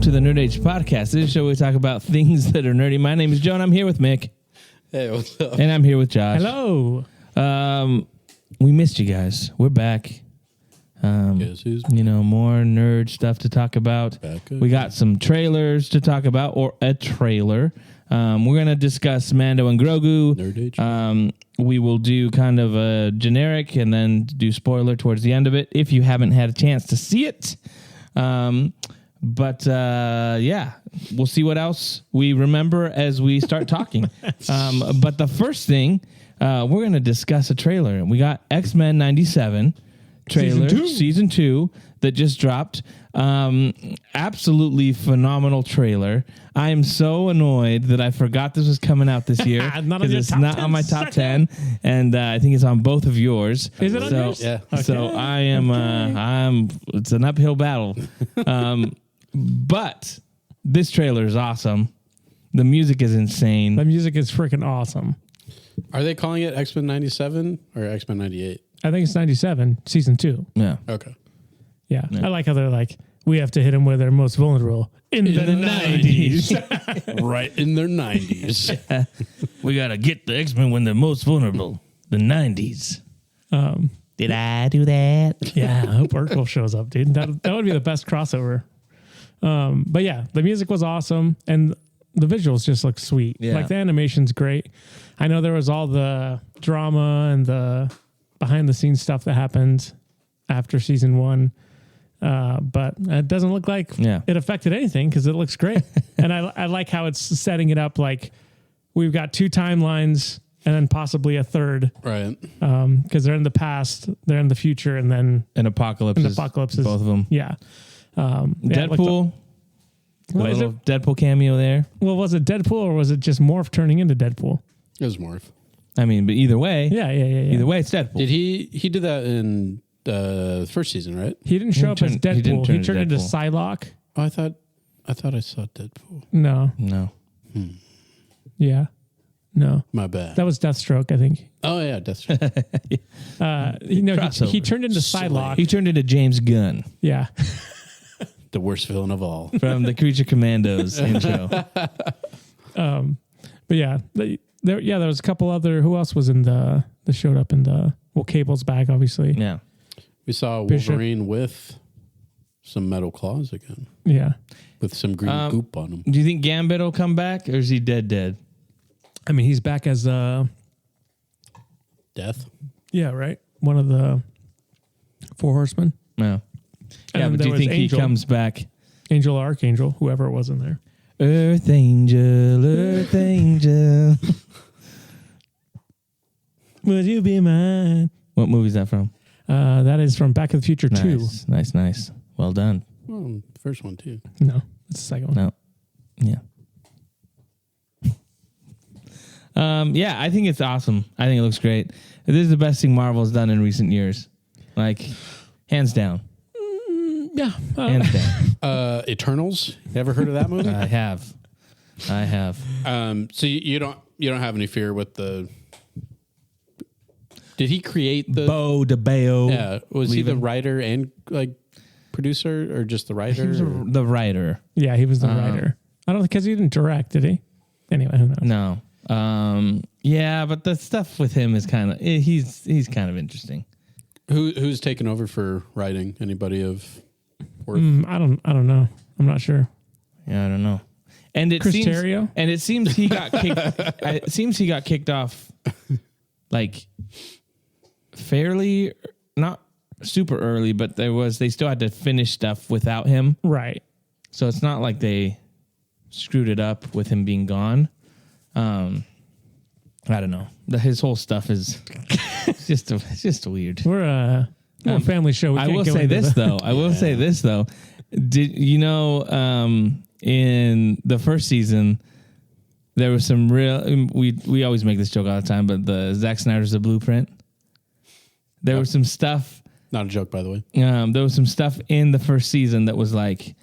welcome to the Nerd Age Podcast. This is a show where we talk about things that are nerdy. My name is Joe, and I'm here with Mick. Hey, what's up? And I'm here with Josh. Hello. We missed you guys. We're back. Guess who's More nerd stuff to talk about. We got some trailers to talk about, or a trailer. We're going to discuss Mando and Grogu. Nerd Age. We will do kind of a generic and then do spoiler towards the end of it if you haven't had a chance to see it. But we'll see what else we remember as we start talking. But the first thing, we're going to discuss a trailer. We got X-Men 97 trailer, season 2 that just dropped. Absolutely phenomenal trailer. I am so annoyed that I forgot this was coming out this year. It's not on my top 10, and I think it's on both of yours. Is it on yours? Yeah. Okay. So I am. It's an uphill battle. But this trailer is awesome. The music is insane. The music is freaking awesome. Are they calling it X-Men 97 or X-Men 98? I think it's 97, season 2. Yeah. Okay. Yeah. I like how they're like, we have to hit them where they're most vulnerable. In the 90s. Right in their 90s. We got to get the X-Men when they're most vulnerable. The 90s. Did I do that? Yeah, I hope Urkel shows up, dude. That would be the best crossover. But yeah, the music was awesome, and the visuals just look sweet. Yeah. Like, the animation's great. I know there was all the drama and the behind-the-scenes stuff that happened after season 1. But it doesn't look like it affected anything because it looks great. And I like how it's setting it up like we've got 2 timelines and then possibly a third. Right. Because they're in the past, they're in the future, and then An apocalypse. an apocalypse is both of them. Yeah. Deadpool. What is little Deadpool cameo there. Well, was it Deadpool or was it just Morph turning into Deadpool? It was Morph. I mean, but either way. Yeah. Either way, it's Deadpool. Did he did that in the first season, right? He didn't show up as Deadpool. He turned into Deadpool. Psylocke. Oh, I thought I saw Deadpool. No. Yeah. No. My bad. That was Deathstroke, I think. Oh yeah, Deathstroke. He turned into Psylocke. He turned into James Gunn Yeah. The worst villain of all. from the Creature Commandos intro. But yeah, there was a couple other. Who else was in that showed up in the? Well, Cable's back, obviously. Yeah. We saw Bishop. Wolverine with some metal claws again, Yeah. with some green goop on him. Do you think Gambit will come back, or is he dead? I mean, he's back as Death. yeah, right. One of the 4 horsemen. No. Yeah, And but do there you was think Angel. he comes back? Angel or Archangel, whoever it was in there. Earth Angel, Earth Angel. Would you be mine? What movie is that from? That is from Back to the Future 2. Nice. Well done. Well, the first one too. No, it's the second one. No. Yeah. I think it's awesome. I think it looks great. This is the best thing Marvel's done in recent years. Like, hands down. Yeah. Hands down. Eternals. You ever heard of that movie? I have. So you don't have any fear with the? Did he create the? Bo DeBeo. Yeah, was he the writer and like producer, or just the writer? He was the writer. Yeah, he was the writer. I don't because he didn't direct, did he? Anyway, who knows? No. But the stuff with him is kind of he's kind of interesting. Who's taken over for writing? Anybody of worth? I don't know. I'm not sure. Yeah, I don't know. And it Chris seems Terrio? and it seems he got kicked. It seems he got kicked off, like fairly not super early, but they still had to finish stuff without him. Right. So it's not like they screwed it up with him being gone. I don't know. His whole stuff is it's just weird. We're a family show. I will say this though. Did you know in the first season there was some real we always make this joke all the time, but the Zack Snyder's The Blueprint. There was some stuff. Not a joke, by the way. There was some stuff in the first season that was like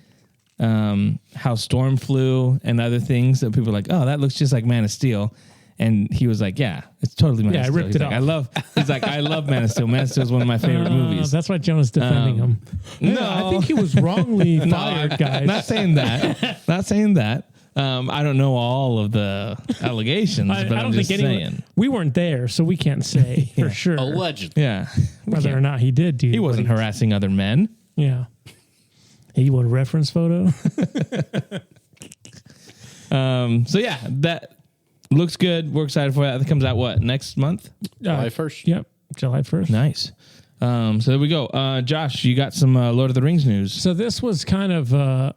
how Storm flew and other things that people were like, oh, that looks just like Man of Steel. And he was like, yeah, it's totally Man of Steel. ripped it off. I love Man of Steel. Man of Steel is one of my favorite movies. That's why Jonah's defending him. No. I think he was wrongly fired, guys. Not saying that. I don't know all of the allegations, but I'm just saying. We weren't there, so we can't say for sure. Allegedly. Yeah. Whether or not he did do He wasn't harassing other men. Yeah. Hey, you want a reference photo? So yeah, that looks good. We're excited for that. That comes out what, next month? July 1st. Yep. July 1st. Nice. So there we go. Josh, you got some Lord of the Rings news. So this was kind of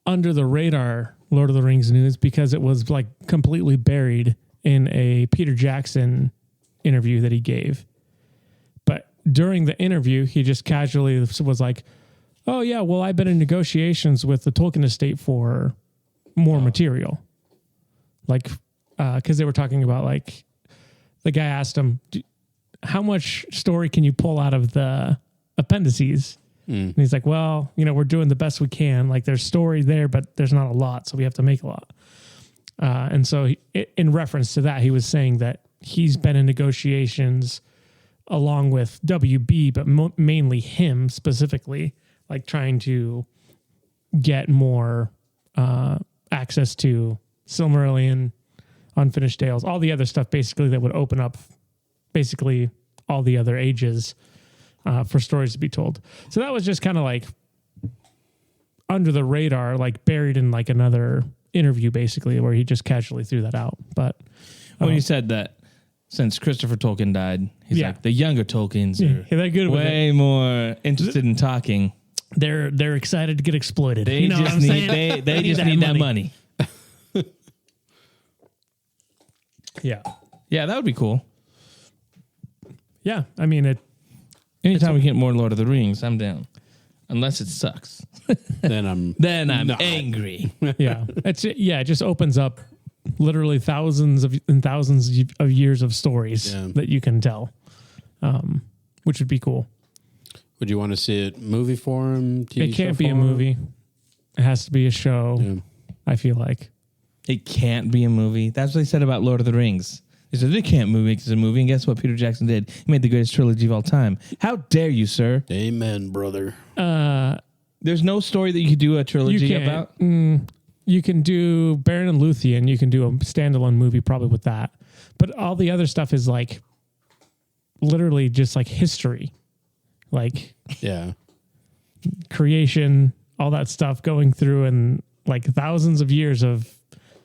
under the radar Lord of the Rings news because it was like completely buried in a Peter Jackson interview that he gave. But during the interview, he just casually was like, oh yeah, well, I've been in negotiations with the Tolkien estate for more material. Like, because they were talking about, like, the guy asked him, how much story can you pull out of the appendices? And he's like, well, we're doing the best we can. Like, there's story there, but there's not a lot, so we have to make a lot. And so in reference to that, he was saying that he's been in negotiations along with WB, but mainly him specifically, like trying to get more access to Silmarillion, Unfinished Tales, all the other stuff basically that would open up basically all the other ages for stories to be told. So that was just kind of like under the radar, like buried in like another interview basically where he just casually threw that out. But when you said that since Christopher Tolkien died, he's like, the younger Tolkiens are they're good way more interested in talking. They're excited to get exploited. They just need they just need that money. Yeah. Yeah, that would be cool. Yeah. I mean, anytime we get more Lord of the Rings, I'm down. Unless it sucks. Then I'm angry. Yeah. It just opens up literally thousands of years of stories that you can tell. Which would be cool. Would you want to see it movie form? TV it can't show be form? a movie. It has to be a show. Yeah. I feel like it can't be a movie. That's what they said about Lord of the Rings. They said they can't make it a movie. And guess what? Peter Jackson did. He made the greatest trilogy of all time. How dare you, sir? Amen, brother. There's no story that you could do a trilogy about. You can do Baron and Luthien. You can do a standalone movie probably with that. But all the other stuff is like literally just like history. Like creation, all that stuff going through and like thousands of years of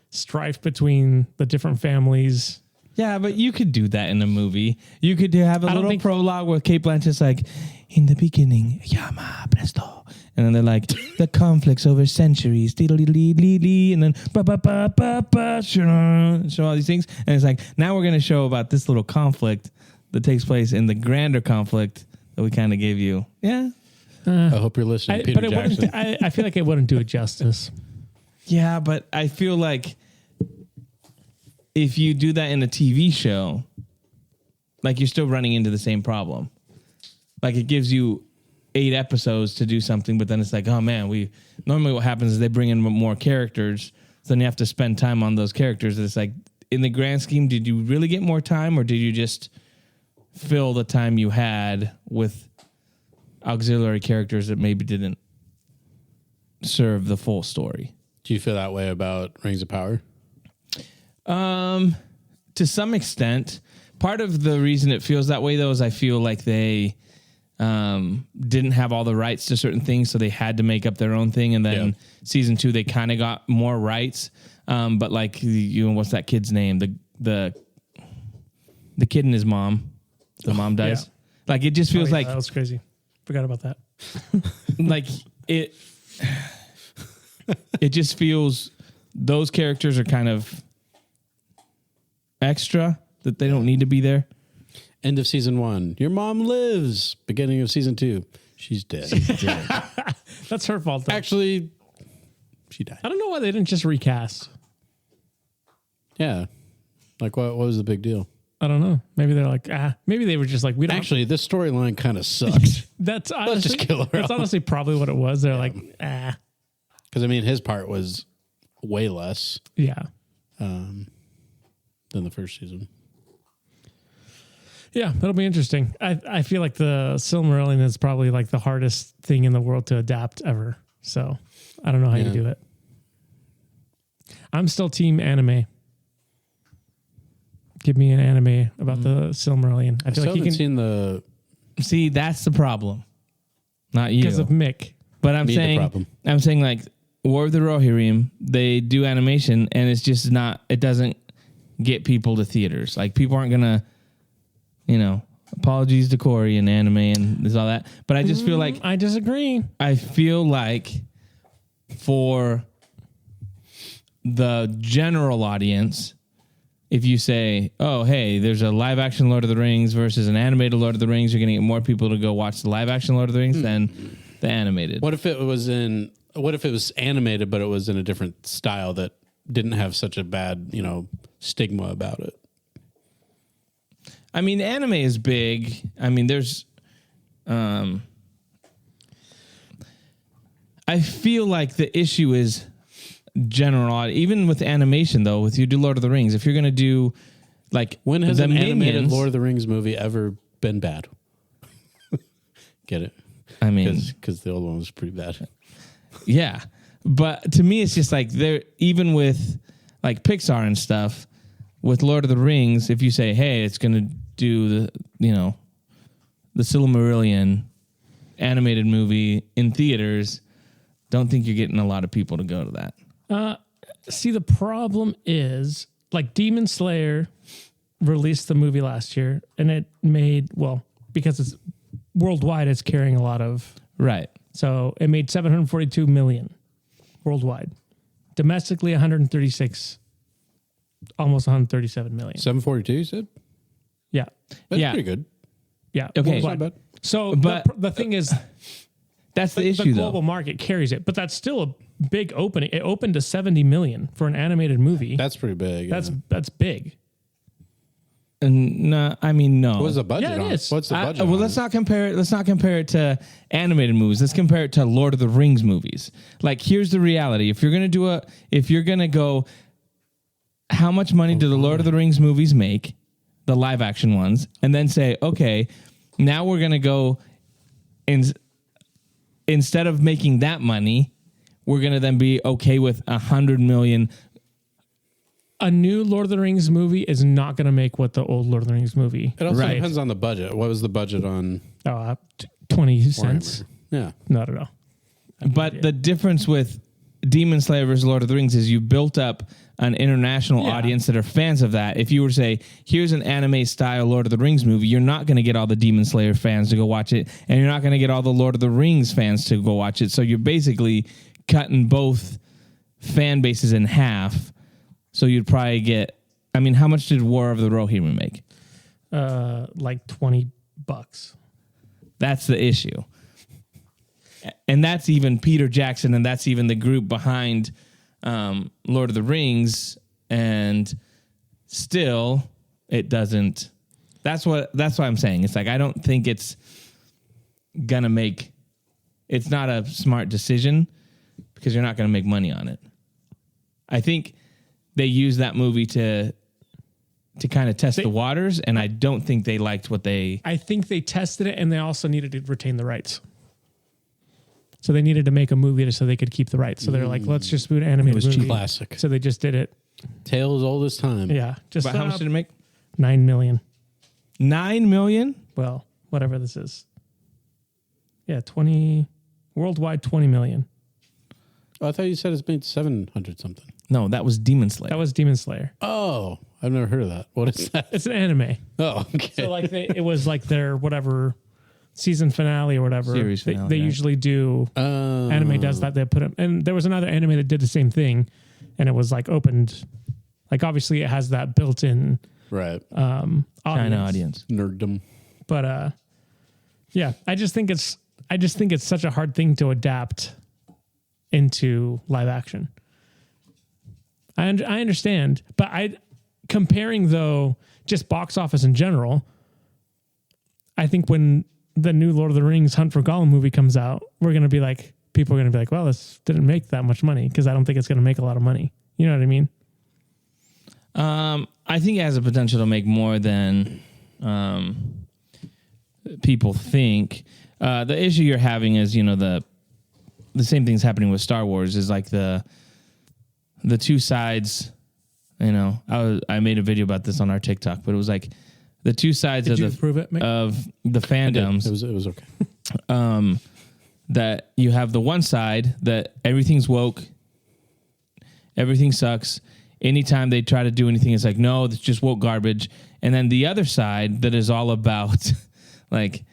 strife between the different families. Yeah, but you could do that in a movie. You could have a little prologue where Kate Blanchett's like, in the beginning, Yama presto. And then they're like, the conflicts over centuries, dee-dee-dee-dee-dee, and then ba-ba-ba-ba-ba, show all these things. And it's like, now we're going to show about this little conflict that takes place in the grander conflict that we kind of gave you. Yeah. I hope you're listening, Peter Jackson. I feel like it wouldn't do it justice. Yeah, but I feel like if you do that in a TV show, like you're still running into the same problem. Like it gives you 8 episodes to do something, but then it's like, oh man, normally what happens is they bring in more characters, so then you have to spend time on those characters. It's like, in the grand scheme, did you really get more time, or did you just fill the time you had with auxiliary characters that maybe didn't serve the full story? Do you feel that way about Rings of Power? To some extent. Part of the reason it feels that way, though, is I feel like they didn't have all the rights to certain things, so they had to make up their own thing. And then season 2, they kind of got more rights. But like, what's that kid's name? The kid and his mom. The mom dies. Yeah. Like it just feels like that was crazy. Forgot about that. Like it just feels those characters are kind of extra, that they don't need to be there. End of season 1. Your mom lives. Beginning of season 2. She's dead. That's her fault, though. Actually, she died. I don't know why they didn't just recast. Yeah. Like, what was the big deal? I don't know. Maybe they're like, maybe they were just like, we don't. Actually, this storyline kind of sucks. That's honestly, let's just kill her. That's honestly probably what it was. They're like, Because, I mean, his part was way less. Yeah. than the first season. Yeah, that'll be interesting. I feel like the Silmarillion is probably like the hardest thing in the world to adapt ever. So I don't know how you do it. I'm still team anime. Give me an anime about the Silmarillion. I feel like you can seen the. See, that's the problem. Not you. Because of Mick. But I'm saying like War of the Rohirrim, they do animation and it's just not, it doesn't get people to theaters. Like people aren't gonna, apologies to Corey and anime and there's all that. But I just feel like I disagree. I feel like for the general audience, if you say, oh, hey, there's a live action Lord of the Rings versus an animated Lord of the Rings, you're going to get more people to go watch the live action Lord of the Rings than the animated. What if it was animated, but it was in a different style that didn't have such a bad, stigma about it? I mean, anime is big. I mean, there's, I feel like the issue is general, even with animation though, with you do Lord of the Rings, if you're going to do like when has an Minions, animated Lord of the Rings movie ever been bad? Get it? I mean, because the old one was pretty bad. Yeah. But to me, it's just like they're even with like Pixar and stuff with Lord of the Rings. If you say, hey, it's going to do the Silmarillion animated movie in theaters, don't think you're getting a lot of people to go to that. See, the problem is like Demon Slayer released the movie last year and it made, because it's worldwide, it's carrying a lot of. Right. So it made 742 million worldwide. Domestically, 136, almost 137 million. 742, you said? Yeah. That's pretty good. Yeah. Okay. Not bad. So, But the thing is, that's the issue, the global market carries it, but that's still a big opening. It opened to 70 million for an animated movie. That's pretty big. That's big. And no. What was the budget Yeah, it on? is. What's the budget? Well, let's not compare it to animated movies. Let's compare it to Lord of the Rings movies. Like, here's the reality: if you're gonna go, how much money do the Lord of the Rings movies make, the live action ones, and then say, okay, now we're gonna go, instead of making that money, we're gonna then be okay with 100 million. A new Lord of the Rings movie is not going to make what the old Lord of the Rings movie. It also depends on the budget. What was the budget on? 20 cents. Yeah. Not at all. But the difference with Demon Slayer versus Lord of the Rings is you built up an international audience that are fans of that. If you were to say, here's an anime style Lord of the Rings movie, you're not going to get all the Demon Slayer fans to go watch it, and you're not going to get all the Lord of the Rings fans to go watch it. So you're basically cutting both fan bases in half. So you'd probably get, how much did War of the Rohirrim make? Like $20. That's the issue. And that's even Peter Jackson, and that's even the group behind Lord of the Rings, and still it doesn't. That's why I'm saying. It's like, I don't think it's gonna make, it's not a smart decision because you're not gonna make money on it. I think they used that movie to kind of test the waters, and I don't think they liked what they... I think they tested it, and they also needed to retain the rights. So they needed to make a movie so they could keep the rights. So they're like, let's just do an animated movie. Cheap. Classic. So they just did it. Tale as old as time. Yeah. But how much did it make? 9 million. 9 million? Well, whatever this is. Yeah, worldwide 20 million. Oh, I thought you said it's made 700 something. No, that was Demon Slayer. That was Demon Slayer. Oh, I've never heard of that. What is that? It's an anime. Oh, okay. So like it was like their whatever season finale or whatever. Series finale, they right? usually do. Anime does that. They put it, and there was another anime that did the same thing, and it was like opened. Like obviously it has that built-in right China audience nerddom. But yeah, I just think it's such a hard thing to adapt into live action. I understand, but comparing though just box office in general, I think when the new Lord of the Rings Hunt for Gollum movie comes out, people are going to be like, well, this didn't make that much money because I don't think it's going to make a lot of money. You know what I mean? I think it has the potential to make more than people think. The issue you're having is, the same thing's happening with Star Wars is like the two sides. I made a video about this on our TikTok, but it was like the two sides of the fandoms. It was okay. That you have the one side that everything's woke, everything sucks. Anytime they try to do anything, it's like, no, it's just woke garbage. And then the other side that is all about, like,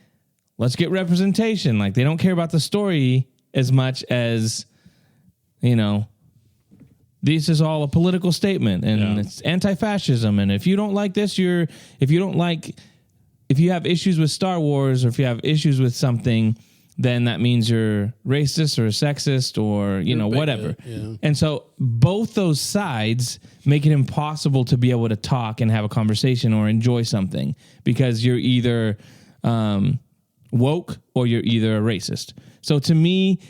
let's get representation. Like, they don't care about the story as much as, this is all a political statement and it's anti-fascism. And if you don't like this, if you have issues with Star Wars or if you have issues with something, then that means you're racist or sexist or, whatever. Yeah. And so both those sides make it impossible to be able to talk and have a conversation or enjoy something because you're either woke or you're either a racist. So to me,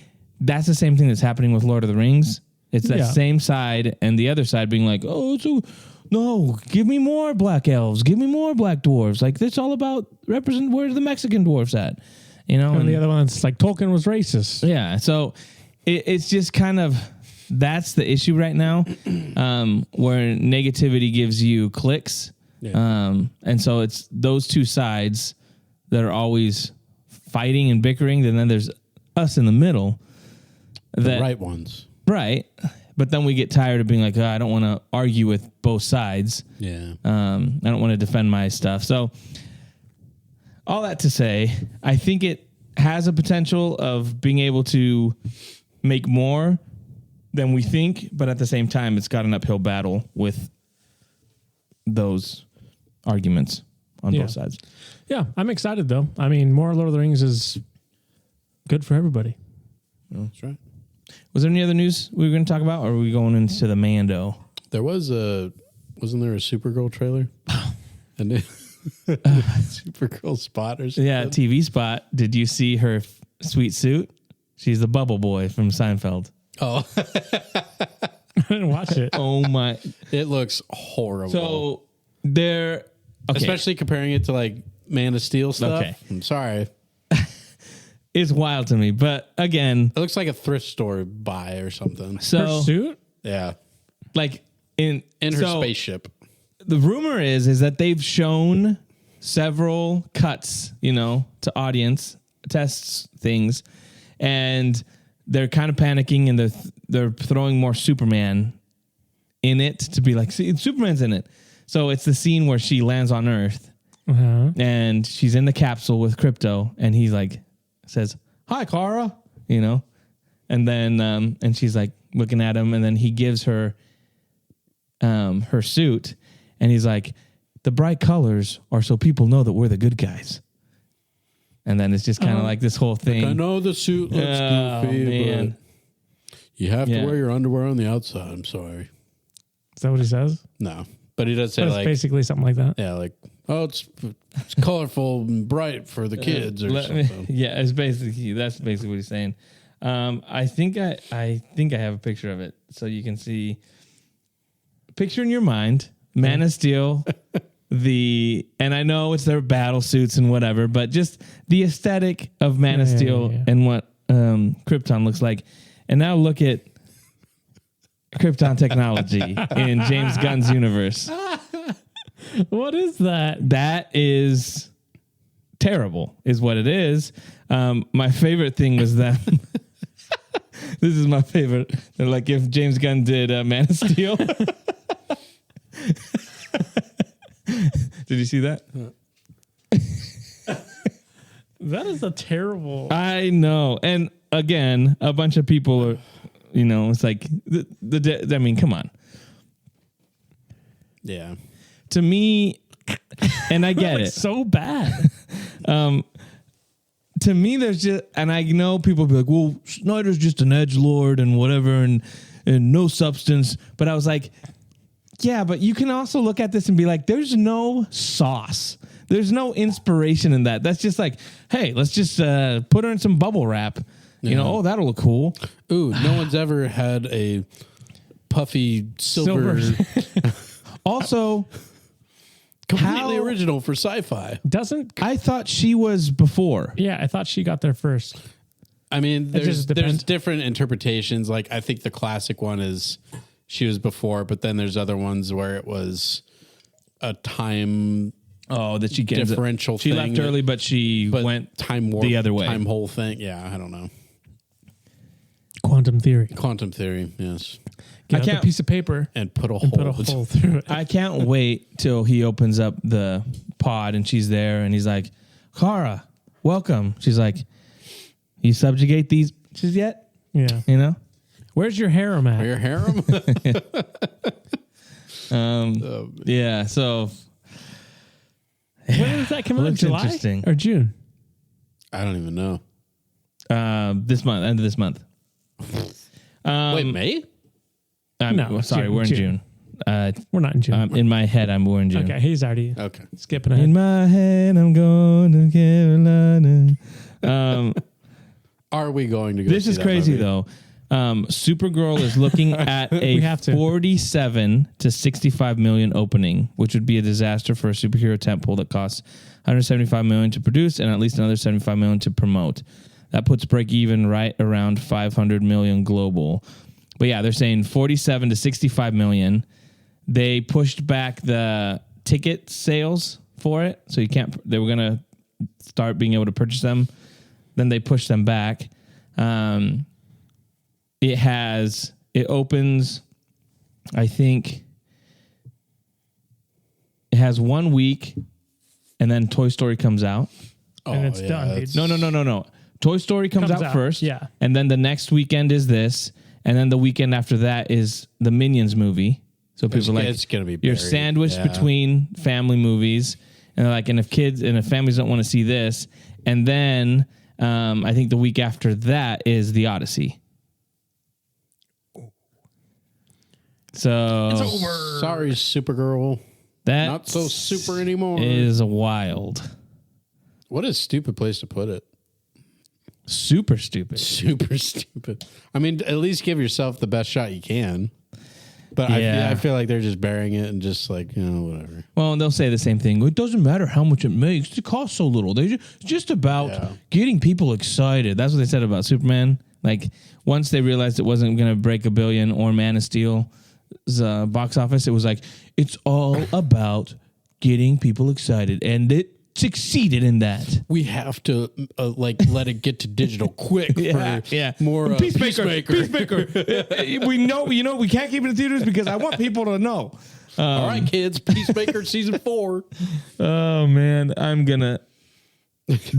that's the same thing that's happening with Lord of the Rings. It's that same side and the other side being like, no, give me more black elves. Give me more black dwarves. Like, it's all about where's the Mexican dwarves at? And the other one's like Tolkien was racist. Yeah. So it's just kind of, that's the issue right now, where negativity gives you clicks. Yeah. And so it's those two sides that are always fighting and bickering. And then there's us in the middle. The right ones. Right. But then we get tired of being like, I don't want to argue with both sides. Yeah. I don't want to defend my stuff. So all that to say, I think it has a potential of being able to make more than we think, but at the same time, it's got an uphill battle with those arguments on both sides. Yeah, I'm excited, though. I mean, more Lord of the Rings is good for everybody. That's right. Was there any other news we were going to talk about, or are we going into the Mando? There wasn't there a Supergirl trailer? And Supergirl spot or something? Yeah, TV spot. Did you see her sweet suit? She's the bubble boy from Seinfeld. Oh. I didn't watch it. Oh, my. It looks horrible. So, they're... Okay. Especially comparing it to, like, Man of Steel stuff. Okay. I'm sorry. It's wild to me, but again... It looks like a thrift store buy or something. So, her suit? Yeah. Like, in her spaceship. The rumor is that they've shown several cuts, to audience, tests, things, and they're kind of panicking and they're throwing more Superman in it to be like, see, Superman's in it. So it's the scene where she lands on Earth and she's in the capsule with Crypto and he's like, says, "Hi, Kara," and then, and she's like looking at him and then he gives her, her suit and he's like, "The bright colors are so people know that we're the good guys." And then it's just kind of like this whole thing. Like, I know the suit looks goofy, but you have to wear your underwear on the outside. I'm sorry. Is that what he says? No, but he does say it's basically something like that. Yeah, like, oh, it's colorful and bright for the kids or something. Yeah, that's basically what he's saying. I think I have a picture of it so you can see. Picture in your mind, Man of Steel. And I know it's their battle suits and whatever, but just the aesthetic of Man of Steel and what Krypton looks like. And now look at Krypton technology in James Gunn's universe. What is that? That is terrible, is what it is. My favorite thing was that. This is my favorite. They're like if James Gunn did Man of Steel. Did you see that? That is a terrible. I know. And again, a bunch of people are, it's like, I mean, come on. Yeah. To me, and I get it. So bad. To me, there's just, and I know people be like, well, Snyder's just an edgelord and whatever and no substance. But I was like, yeah, but you can also look at this and be like, there's no sauce. There's no inspiration in that. That's just like, hey, let's just put her in some bubble wrap. Oh, that'll look cool. Ooh, no one's ever had a puffy silver. Also, completely original for sci-fi. I thought she was before. Yeah, I thought she got there first. I mean, there's different interpretations. Like, I think the classic one is she was before, but then there's other ones where it was a time that she differential. She left early, but she went time warp, the other way. Time hole thing. Yeah, I don't know. Quantum theory. Yes. Get out the piece of paper and put a hole through it. I can't wait till he opens up the pod and she's there and he's like, Kara, welcome. She's like, you subjugate these bitches yet? Yeah. You know? Where's your harem at? Your harem? Yeah, so when does that come out? July interesting. Or June? I don't even know. This month, end of this month. Wait, May? No, sorry, we're in June. We're not in June. In my head, we're in June. Okay, he's already skipping ahead. In my head, I'm going to Carolina. Are we going to go? This is crazy, though. Supergirl is looking at a 47 to 65 million opening, which would be a disaster for a superhero tentpole that costs 175 million to produce and at least another 75 million to promote. That puts break even right around 500 million global. But yeah, they're saying 47 to 65 million. They pushed back the ticket sales for it, so they were gonna start being able to purchase them. Then they pushed them back. It opens, I think it has 1 week, and then Toy Story comes out. And it's done, dude. No. Toy Story comes out first. Yeah. And then the next weekend is this. And then the weekend after that is the Minions movie. So people are like, it's gonna be you're buried. sandwiched between family movies. And they're like, and if families don't want to see this. And then I think the week after that is the Odyssey. So it's over. Sorry, Supergirl. That not so super anymore. Is wild. What a stupid place to put it. Super stupid. Super stupid. I mean, at least give yourself the best shot you can. But I feel like they're just burying it and just like, whatever. Well, and they'll say the same thing. It doesn't matter how much it makes. It costs so little. It's just about getting people excited. That's what they said about Superman. Like, once they realized it wasn't going to break $1 billion or Man of Steel's box office, it was like, it's all about getting people excited. And it succeeded in that. We have to let it get to digital quick for more Peacemaker. we know we can't keep it in theaters because I want people to know. All right, kids, Peacemaker season 4. Oh man, I'm gonna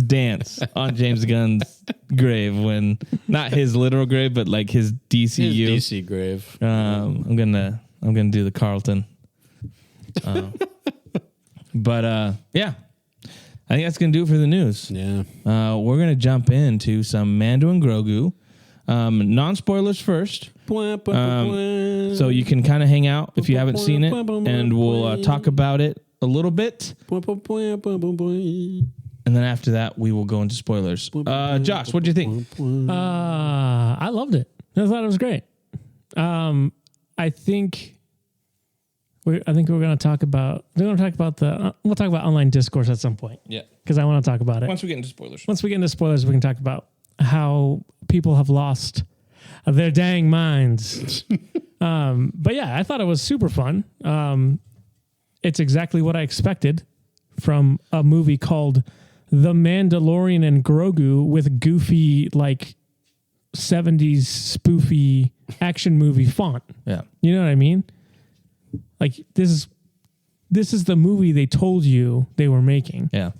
dance on James Gunn's grave when not his literal grave, but like his DCU his DC grave. I'm gonna do the Carlton. But yeah. I think that's going to do it for the news. Yeah. We're going to jump into some Mando and Grogu. Non-spoilers first. So you can kind of hang out if you haven't seen it, and we'll talk about it a little bit. And then after that, we will go into spoilers. Josh, what do you think? I loved it. I thought it was great. I think we're going to talk about. We'll talk about online discourse at some point. Yeah, because I want to talk about it once we get into spoilers. Once we get into spoilers, we can talk about how people have lost their dang minds. But yeah, I thought it was super fun. It's exactly what I expected from a movie called The Mandolorian and Grogu with goofy, like 70s spoofy action movie font. Yeah. You know what I mean? Like this is the movie they told you they were making. Yeah.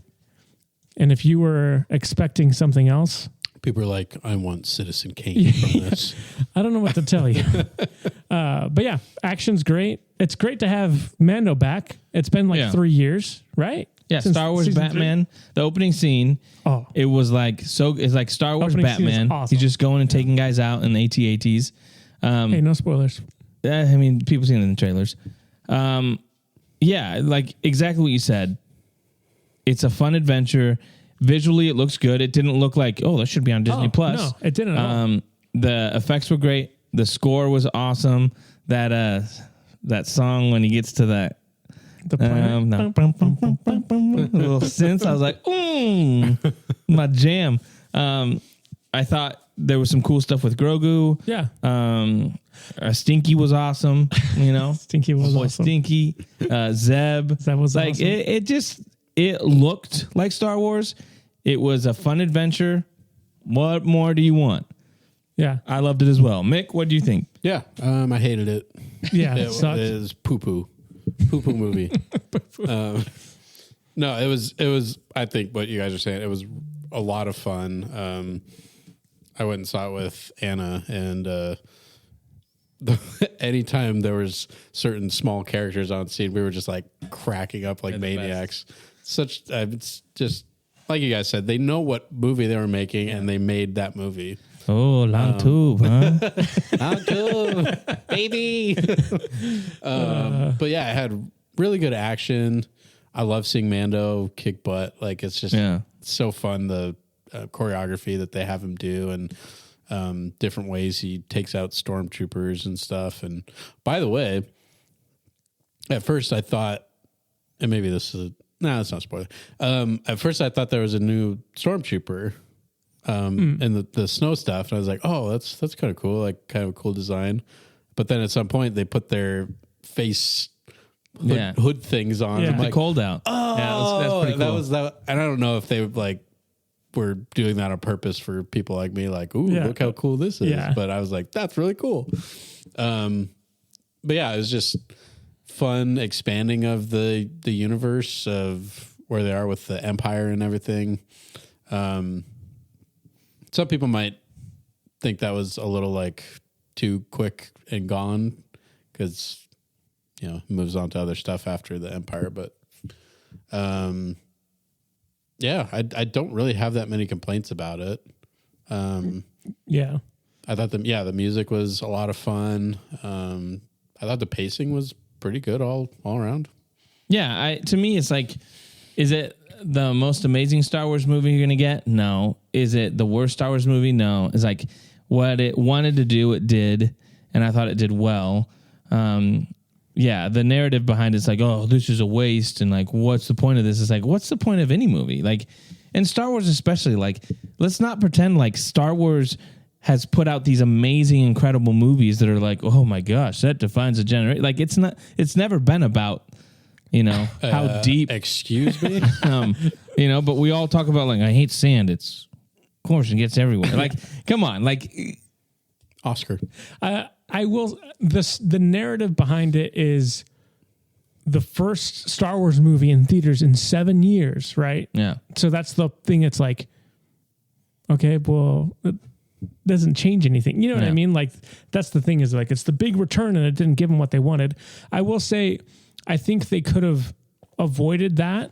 And if you were expecting something else, people are like, I want Citizen Kane from this. I don't know what to tell you. But yeah, action's great. It's great to have Mando back. It's been like 3 years, right? Yeah, since Star Wars Batman, 3? The opening scene, it was like it's like Star Wars Batman. Awesome. He's just going and taking guys out in AT-ATs. Hey, no spoilers. I mean, people seen it in the trailers. Yeah, like exactly what you said. It's a fun adventure. Visually, it looks good. It didn't look like, that should be on Disney Plus. No, it didn't at all. The effects were great. The score was awesome. That that song when he gets to that the little synth. I was like, my jam. I thought there was some cool stuff with Grogu. Yeah. Stinky was awesome. You know, Stinky was awesome. Stinky, Zeb. That was like awesome. It looked like Star Wars. It was a fun adventure. What more do you want? Yeah, I loved it as well. Mick, what do you think? Yeah, I hated it. Yeah, it is poo movie. No, it was. I think what you guys are saying. It was a lot of fun. I went and saw it with Anna, and anytime there was certain small characters on scene, we were just like cracking up like maniacs. It's just like you guys said, they know what movie they were making, and they made that movie. Oh, long tube, huh? Long tube, baby. But yeah, it had really good action. I love seeing Mando kick butt. Like, it's just so fun, the choreography that they have him do, and different ways he takes out stormtroopers and stuff. And by the way, at first I thought, and maybe this is it's not a spoiler. At first I thought there was a new stormtrooper and the snow stuff, and I was like, oh, that's kind of cool, like kind of a cool design. But then at some point they put their face hood things on. Yeah, I'm like, cold out. Oh, yeah, that's pretty cool. That was that, and I don't know if they were doing that on purpose for people like me, like, ooh, look how cool this is. Yeah. But I was like, that's really cool. But yeah, it was just fun expanding of the universe of where they are with the Empire and everything. Some people might think that was a little like too quick and gone because, you know, moves on to other stuff after the Empire. But yeah, I don't really have that many complaints about it. Yeah. I thought the music was a lot of fun. I thought the pacing was pretty good all around. Yeah, to me, it's like, is it the most amazing Star Wars movie you're going to get? No. Is it the worst Star Wars movie? No. It's like what it wanted to do, it did, and I thought it did well. Yeah, the narrative behind it's like, oh, this is a waste, and like, what's the point of this? It's like, what's the point of any movie? Like, and Star Wars especially, like, let's not pretend like Star Wars has put out these amazing, incredible movies that are like, oh my gosh, that defines a generation. Like, it's never been about, you know, how deep. Excuse me? You know, but we all talk about like, I hate sand. It's, of course, it gets everywhere. Like, come on, like, Oscar. I will. The narrative behind it is the first Star Wars movie in theaters in 7 years, right? Yeah. So that's the thing. It's like, okay, well, it doesn't change anything. You know what I mean? Like, that's the thing, is like, it's the big return and it didn't give them what they wanted. I will say, I think they could have avoided that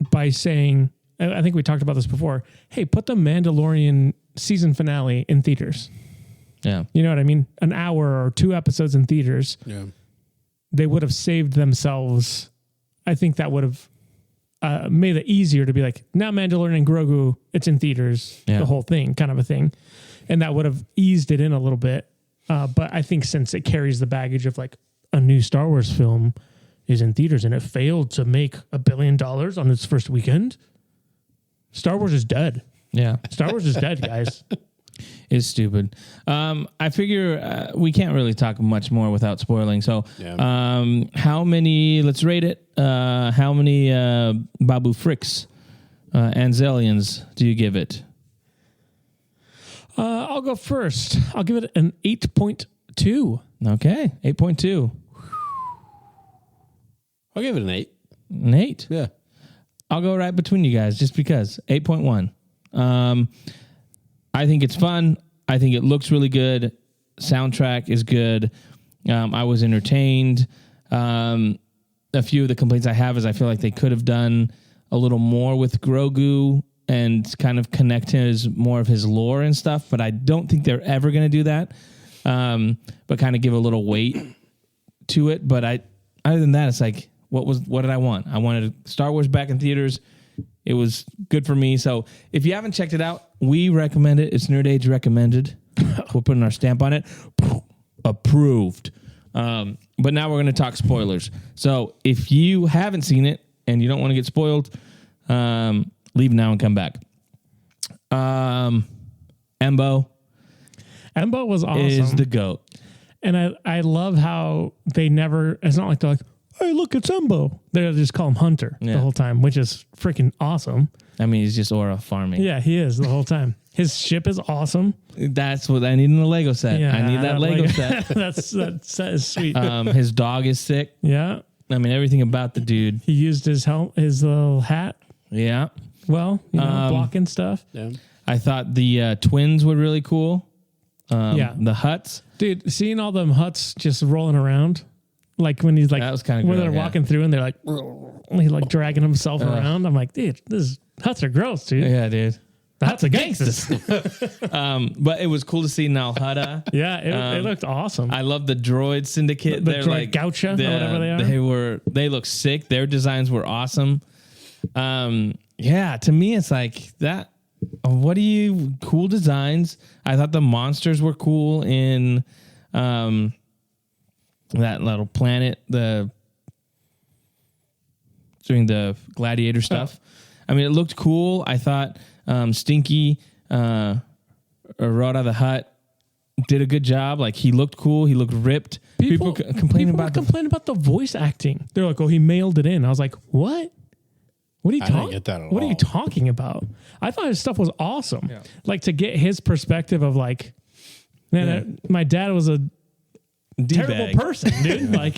by saying, I think we talked about this before, hey, put the Mandalorian season finale in theaters. Yeah. You know what I mean? An hour or 2 episodes in theaters. Yeah. They would have saved themselves. I think that would have made it easier to be like, now Mandalorian and Grogu, it's in theaters, the whole thing, kind of a thing. And that would have eased it in a little bit. But I think since it carries the baggage of like a new Star Wars film is in theaters and it failed to make $1 billion on its first weekend, Star Wars is dead. Yeah. Star Wars is dead, guys. It's stupid. I figure we can't really talk much more without spoiling. So, how many? Let's rate it. How many Babu Fricks, Anzelians do you give it? I'll go first. I'll give it an 8.2. Okay, 8.2. I'll give it an 8. An 8? Yeah. I'll go right between you guys just because. 8.1. I think it's fun. I think it looks really good. Soundtrack is good. I was entertained. A few of the complaints I have is I feel like they could have done a little more with Grogu and kind of connect more of his lore and stuff, but I don't think they're ever going to do that. But kind of give a little weight to it. But other than that, it's like, what did I want? I wanted Star Wars back in theaters. It was good for me. So if you haven't checked it out, we recommend it. It's Nerd Age recommended. We're putting our stamp on it. Approved. but now we're going to talk spoilers. So if you haven't seen it and you don't want to get spoiled, leave now and come back. Embo was awesome. Is the GOAT. And I love how they never, it's not like they're like, hey, look, it's Embo. They just call him Hunter the whole time, which is freaking awesome. I mean, he's just aura farming. Yeah, he is the whole time. His ship is awesome. That's what I need in a Lego set. Yeah, I need that Lego set. that set is sweet. His dog is sick. Yeah. I mean, everything about the dude. He used his his little hat. Yeah. Well, blocking stuff. Yeah. I thought the twins were really cool. The Hutts. Dude, seeing all them Hutts just rolling around, like when he's like, that was kind of when they're walking through and they're like, he's like dragging himself around. I'm like, dude, Hutts are gross, dude. Yeah, dude. The Hutts are gangsters. But it was cool to see Nal Hutta. Yeah, it looked awesome. I love the droid syndicate. The They're droid like Gaucha or whatever they are. They look sick. Their designs were awesome. Yeah, to me, it's like that. Cool designs. I thought the monsters were cool in that little planet, doing the gladiator stuff. I mean, it looked cool. I thought Stinky Rhoda the Hutt did a good job. Like, he looked cool. He looked ripped. People complain about the voice acting. They're like, "Oh, he mailed it in." I was like, "What? What are you talking? What are you talking about?" I thought his stuff was awesome. Yeah. Like, to get his perspective of like, man, my dad was a terrible person, dude. Like,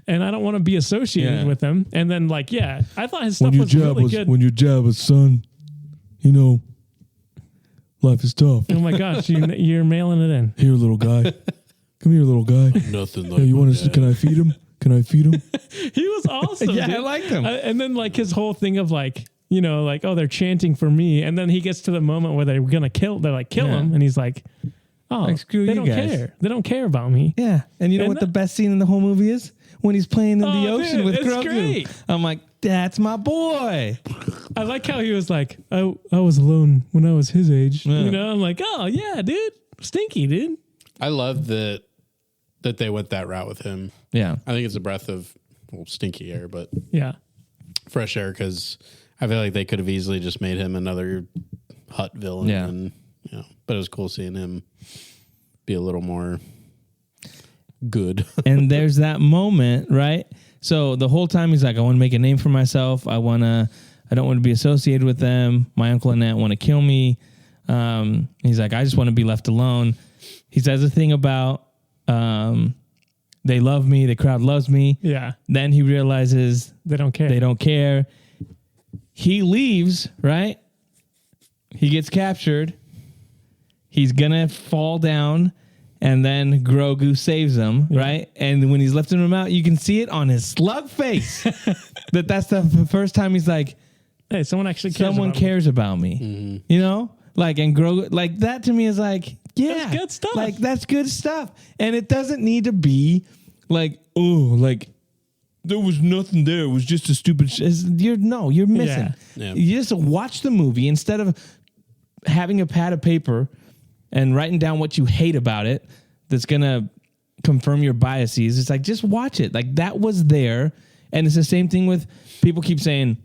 and I don't want to be associated with him. And then, like, I thought his stuff was really good. When your job was son, life is tough. Oh my gosh, you're mailing it in. Here, little guy. Come here, little guy. Nothing like. Hey, you want to? Can I feed him? Can I feed him? He was awesome. Yeah, dude. I liked him. And then, like, his whole thing of like, like, oh, they're chanting for me, and then he gets to the moment where they're gonna kill him, and he's like, oh, like, screw they you don't guys. care. They don't care about me. Yeah, and you know what the best scene in the whole movie is? When he's playing in the ocean with Grogu. Great. I'm like, that's my boy. I like how he was like, I was alone when I was his age. Yeah. I'm like, oh yeah, dude, Stinky, dude. I love that they went that route with him. Yeah, I think it's a breath of stinky air, but fresh air, because I feel like they could have easily just made him another Hutt villain. Yeah. And, but it was cool seeing him be a little more good. And there's that moment, right? So the whole time he's like, I want to make a name for myself. I don't want to be associated with them. My uncle and aunt want to kill me. He's like, I just want to be left alone. He says a thing about, they love me. The crowd loves me. Yeah. Then he realizes they don't care. They don't care. He leaves, right? He gets captured. He's going to fall down. And then Grogu saves him, right? And when he's lifting him out, you can see it on his slug face. That's the first time he's like, hey, someone cares about me. Mm-hmm. Like, and Grogu, like, that to me is like, that's good stuff. Like, that's good stuff. And it doesn't need to be like, oh, like, there was nothing there. It was just a stupid you're missing. Yeah. You just watch the movie instead of having a pad of paper and writing down what you hate about it that's going to confirm your biases. It's like, just watch it. Like, that was there. And it's the same thing with people keep saying,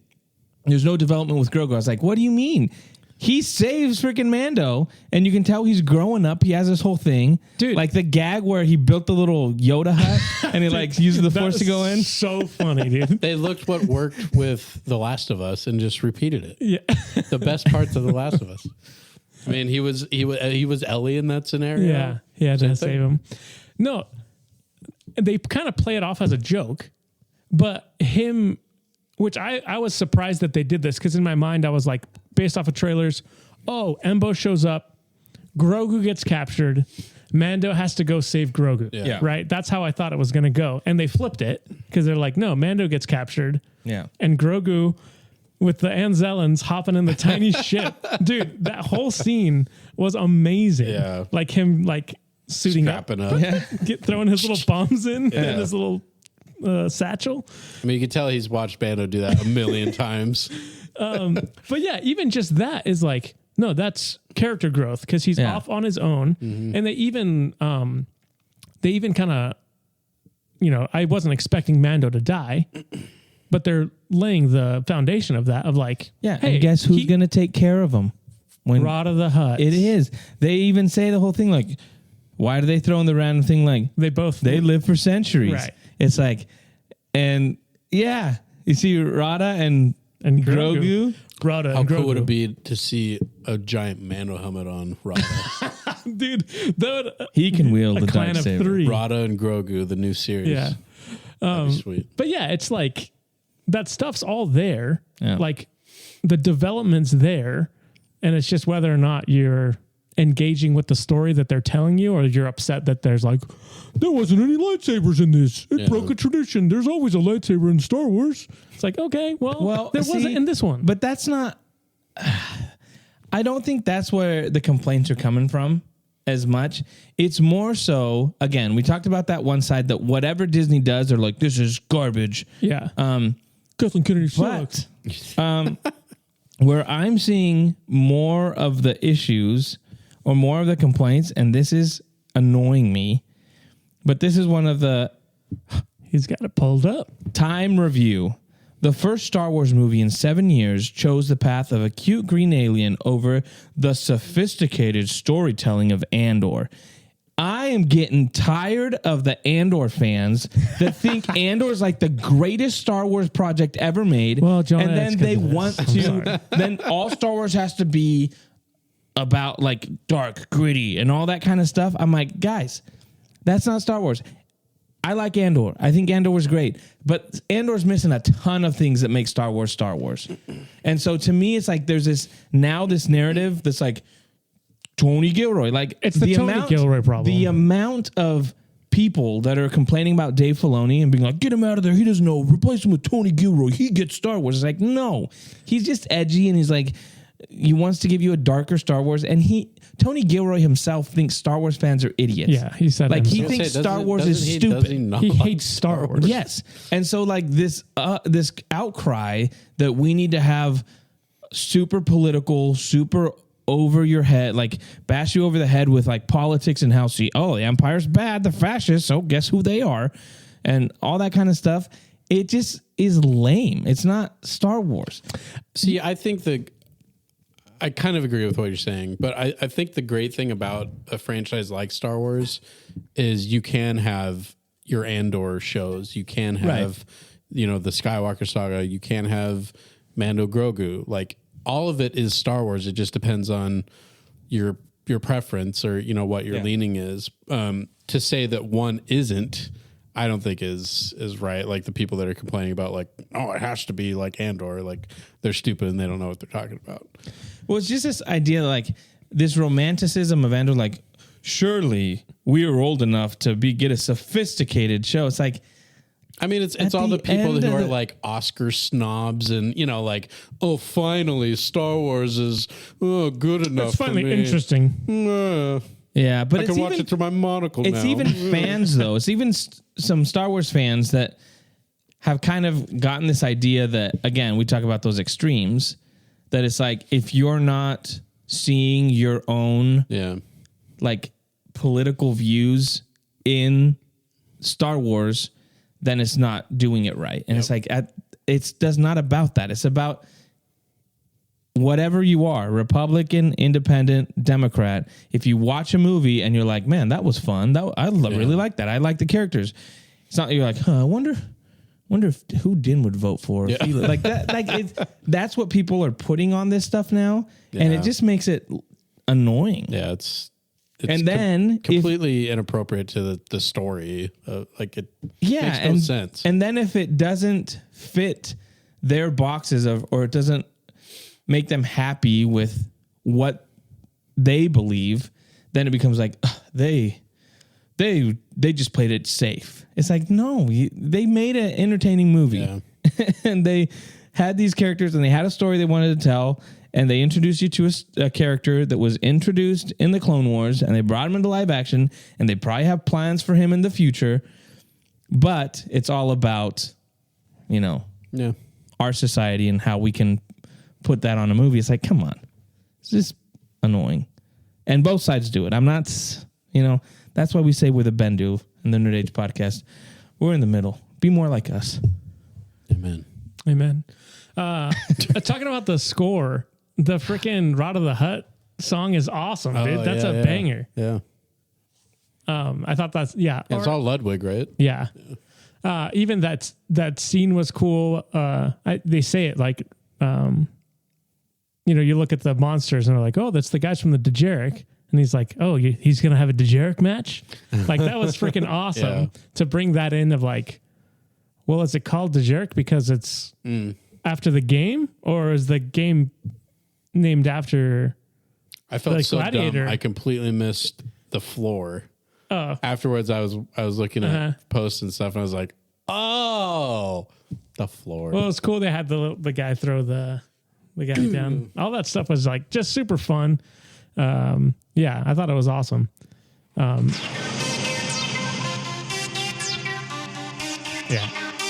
there's no development with Grogu. I was like, what do you mean? He saves freaking Mando, and you can tell he's growing up. He has this whole thing. Dude. Like the gag where he built the little Yoda hut, and he like uses the Force to go in. So funny, dude. They looked what worked with The Last of Us and just repeated it. Yeah. The best parts of The Last of Us. I mean, he was Ellie in that scenario. Yeah, he had to save him. No, they kind of play it off as a joke, but him, which I was surprised that they did this, because in my mind I was like, based off of trailers, oh, Embo shows up, Grogu gets captured, Mando has to go save Grogu. Yeah. Right? That's how I thought it was going to go. And they flipped it, because they're like, no, Mando gets captured. Yeah. And Grogu with the Anzellans hopping in the tiny ship. Dude, that whole scene was amazing. Yeah. Like him like suiting Strapping up. up. Yeah. Throwing his little bombs in Yeah. his little satchel. I mean, you can tell he's watched Mando do that a million times. But yeah, even just that is like, no, that's character growth, because he's off on his own. Mm-hmm. And they even kind of, I wasn't expecting Mando to die, but they're laying the foundation of that, of like, yeah, hey, and guess who's going to take care of him? When Rod the Hutt. It is. They even say the whole thing like, why do they throw in the random thing like, they live for centuries. Right. It's like, and yeah, you see Rada and Grogu. Rada How and Grogu. cool would it be to see a giant Mando helmet on Rada? Dude, that would, He can wield the clan of darksaber. 3. Rada and Grogu, the new series. Yeah. That'd be sweet. But yeah, it's like that stuff's all there. Yeah. Like the development's there, and it's just whether or not you're engaging with the story that they're telling you, or you're upset that there's like, there wasn't any lightsabers in this. It broke a tradition. There's always a lightsaber in Star Wars. It's like, okay, well there wasn't in this one. But that's not, I don't think that's where the complaints are coming from as much. It's more so, again, we talked about that one side that whatever Disney does, they're like, this is garbage. Yeah. Kathleen Kennedy sucks. Where I'm seeing more of the issues or more of the complaints, and this is annoying me, but this is one of the... He's got it pulled up. Time review. The first Star Wars movie in 7 years chose the path of a cute green alien over the sophisticated storytelling of Andor. I am getting tired of the Andor fans that think Andor is like the greatest Star Wars project ever made. Well, John, and then they want to, then all Star Wars has to be about like dark, gritty, and all that kind of stuff. I'm like, guys, that's not Star Wars. I like Andor. I think Andor was great, but Andor's missing a ton of things that make Star Wars Star Wars. And so to me, it's like there's this narrative that's like Tony Gilroy. Like it's the Tony Gilroy problem. The amount of people that are complaining about Dave Filoni and being like, get him out of there. He doesn't know. Replace him with Tony Gilroy. He gets Star Wars. It's like, no, he's just edgy and he's like, he wants to give you a darker Star Wars, and Tony Gilroy himself thinks Star Wars fans are idiots. Yeah, he said like he himself. thinks Star Wars is stupid. He hates Star Wars. Yes, and so like this outcry that we need to have super political, super over your head, like bash you over the head with like politics and how the Empire's bad, the fascists. So guess who they are, and all that kind of stuff. It just is lame. It's not Star Wars. See, I kind of agree with what you're saying, but I think the great thing about a franchise like Star Wars is you can have your Andor shows. You can have, the Skywalker saga. You can have Mando Grogu. Like all of it is Star Wars. It just depends on your preference or, what your leaning is. To say that one isn't, I don't think is right. Like the people that are complaining about like, oh, it has to be like Andor, like they're stupid and they don't know what they're talking about. Well, it's just this idea, like this romanticism of Andor, like surely we are old enough to get a sophisticated show. It's like, I mean, it's all the people who are like Oscar snobs and, like, oh, finally Star Wars is good enough. It's finally for me. interesting. Yeah, but I can watch it through my monocle now. It's even fans, though. It's even some Star Wars fans that have kind of gotten this idea that, again, we talk about those extremes, that it's like if you're not seeing your own like political views in Star Wars, then it's not doing it right. And it's like it's not about that. It's about whatever you are, Republican, Independent, Democrat. If you watch a movie and you're like, man, that was fun. I really like that. I like the characters. It's not you're like, I wonder if who Din would vote for. If he, like that. Like that's what people are putting on this stuff now, and it just makes it annoying. Yeah, it's and then completely inappropriate to the story. Like it makes no sense. And then if it doesn't fit their boxes or it doesn't make them happy with what they believe, then it becomes like they just played it safe. It's like, no, they made an entertaining movie and they had these characters and they had a story they wanted to tell, and they introduced you to a character that was introduced in the Clone Wars, and they brought him into live action, and they probably have plans for him in the future, but it's all about, our society and how we can put that on a movie. It's like, come on, it's just annoying. And both sides do it. I'm not, that's why we say we're the Bendu in the Nerd Age podcast. We're in the middle. Be more like us. Amen. Talking about the score, the freaking Rot of the Hutt song is awesome, dude. That's a banger. Yeah. I thought that's It's all Ludwig, right? Yeah. Even that scene was cool. They say it like, you look at the monsters and they're like, oh, that's the guys from the Dejeric. And he's like, oh, he's going to have a Dejeric match? Like, that was freaking awesome to bring that in of like, well, is it called Dejeric because it's after the game? Or is the game named after I felt so Gladiator? dumb. I completely missed the floor. Oh. Afterwards, I was looking at posts and stuff, and I was like, oh, the floor. Well, it's cool they had the guy throw the guy down. All that stuff was like just super fun. I thought it was awesome.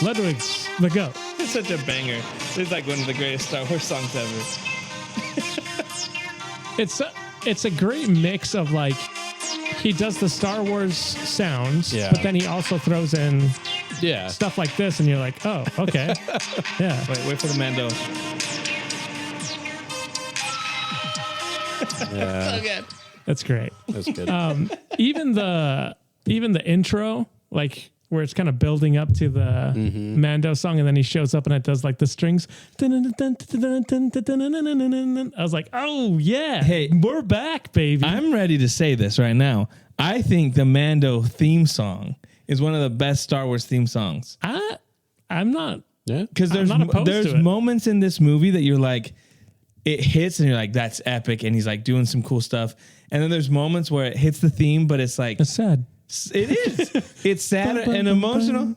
Ludwig's the GOAT. It's such a banger. It's like one of the greatest Star Wars songs ever. It's a great mix of like he does the Star Wars sounds, but then he also throws in stuff like this, and you're like, oh, okay, yeah. Wait for the Mando. Yeah. So good. That's great. That's good. Even the intro, like where it's kind of building up to the Mando song, and then he shows up and it does like the strings. I was like, oh yeah, hey, we're back, baby. I'm ready to say this right now. I think the Mando theme song is one of the best Star Wars theme songs. I'm not. Yeah, because there's moments in this movie that you're like, it hits and you're like, that's epic, and he's like doing some cool stuff. And then there's moments where it hits the theme, but it's like it's sad. It is. It's sad and emotional,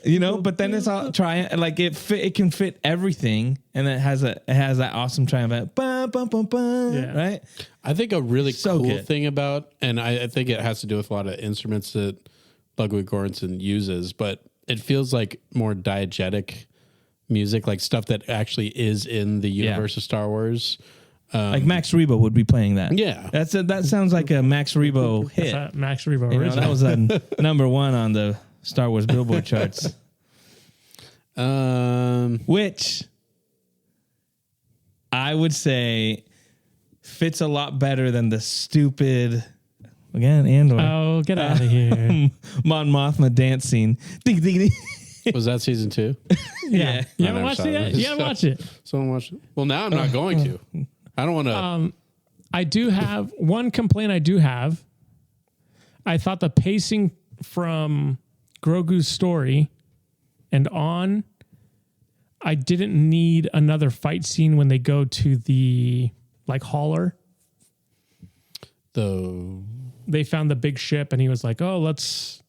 But then it's all like it can fit everything, and it has that awesome triumph. Right. I think a really cool good thing about, and I think it has to do with a lot of instruments that Ludwig Göransson uses, but it feels like more diegetic music, like stuff that actually is in the universe of Star Wars. Like Max Rebo would be playing that. Yeah, that sounds like a Max Rebo hit. Max Rebo, that was a number one on the Star Wars Billboard charts. Which I would say fits a lot better than the stupid Andor. Oh, get out of here! Mon Mothma dance scene. Ding, ding, ding. Was that season 2? Yeah. You haven't watched it yet? You haven't watched it. Someone watched it. Well, now I'm not going to. I don't want to. I do have one complaint. I thought the pacing from Grogu's story and on, I didn't need another fight scene when they go to the like hauler. They found the big ship, and he was like, "Oh, let's."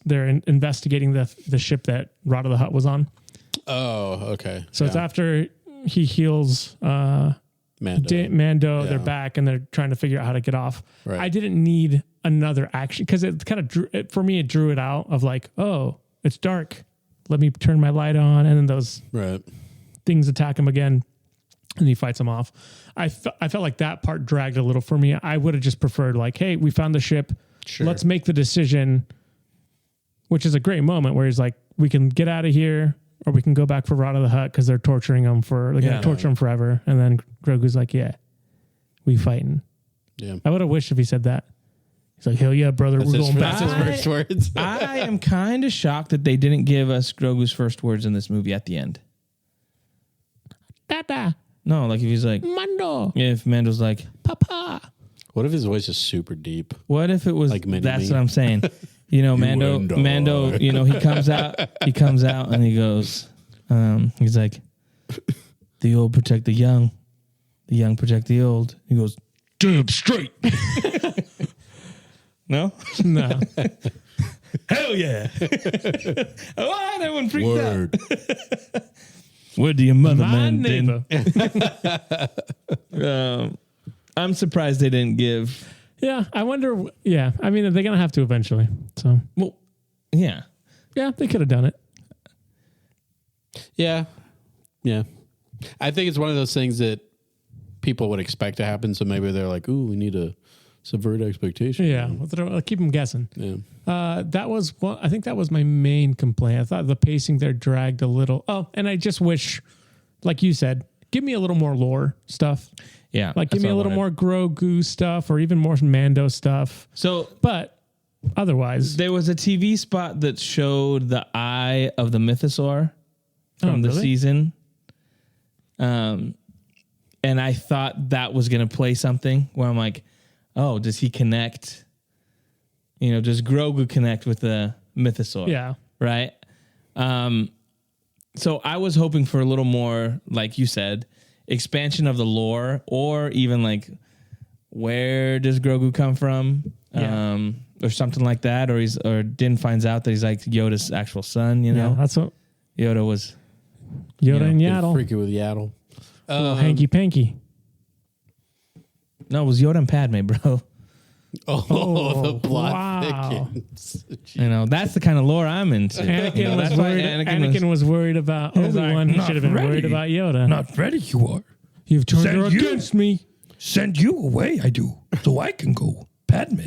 They're investigating the ship that Rot of the Hutt was on. Oh, okay. So it's after he heals Mando. They're back and they're trying to figure out how to get off. Right. I didn't need another action because it kind of drew it drew it out of like, oh, it's dark. Let me turn my light on, and then those things attack him again, and he fights them off. I felt like that part dragged a little for me. I would have just preferred like, hey, we found the ship. Sure. Let's make the decision. Which is a great moment where he's like, we can get out of here, or we can go back for Rot of the Hutt because they're torturing him they're going to torture him forever. And then Grogu's like, yeah, we fighting. Yeah. I would have wished if he said that. He's like, hell yeah, brother, we're going back. That's his first words. I am kind of shocked that they didn't give us Grogu's first words in this movie at the end. Dada. No, like if he's like, Mando. If Mando's like, Papa. What if his voice is super deep? What if it was like that's what I'm saying. Mando, he comes out and he goes, he's like, the old protect the young protect the old. He goes, damn straight. No? No. Hell yeah. Oh, everyone freaked out. Where do your mother, My man? neighbor. I'm surprised they didn't give. Yeah, I wonder. Yeah, I mean, they're going to have to eventually. So, well, yeah. Yeah, they could have done it. Yeah. Yeah. I think it's one of those things that people would expect to happen. So maybe they're like, ooh, we need to subvert expectation. Yeah, keep them guessing. Yeah. That was I think that was my main complaint. I thought the pacing there dragged a little. Oh, and I just wish, like you said, give me a little more lore stuff. Yeah. Like give me a little more Grogu stuff or even more Mando stuff. So, but otherwise, there was a TV spot that showed the eye of the mythosaur from the season. And I thought that was going to play something where I'm like, oh, does he connect? You know, does Grogu connect with the mythosaur? Yeah. Right. So I was hoping for a little more, like you said, expansion of the lore, or even like, where does Grogu come from? Yeah. Or something like that. Or Din finds out that he's like Yoda's actual son, you know? Yeah, that's what Yoda was. Yoda and Get Yaddle. freaky with Yaddle. Little hanky panky. No, it was Yoda and Padme, bro. Oh, the plot wow. thickens. You know, that's the kind of lore I'm into. Anakin, You know, was, that's why worried, Anakin was worried about Obi-Wan. He not should have been worried ready. about Yoda. Not ready you are. You've turned Send her you. against me. Send you away, I do, so I can go. Padme.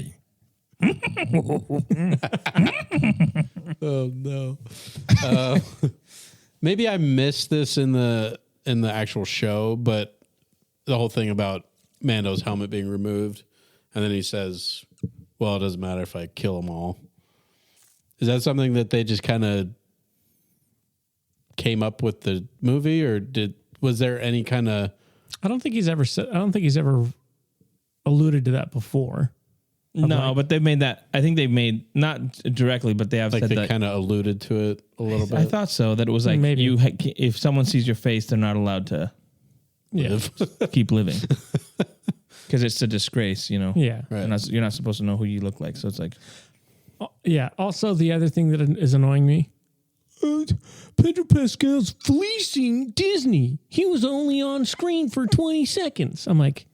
Oh no. Maybe I missed this in the actual show, but the whole thing about Mando's helmet being removed, and then he says, "Well, it doesn't matter if I kill them all." Is that something that they just kind of came up with the movie, or was there any kind of? I don't think he's ever said. I don't think he's ever alluded to that before. No, but they've made that. I think they've made, not directly, but they have Like said they that. kind of alluded to it a little bit. I thought so, that it was like, Maybe. if someone sees your face, they're not allowed to Yeah. keep living. Because it's a disgrace, you know? Yeah. Right. You're not supposed to know who you look like. So it's like, Yeah. Also, the other thing that is annoying me, Pedro Pascal's fleecing Disney. He was only on screen for 20 seconds. I'm like,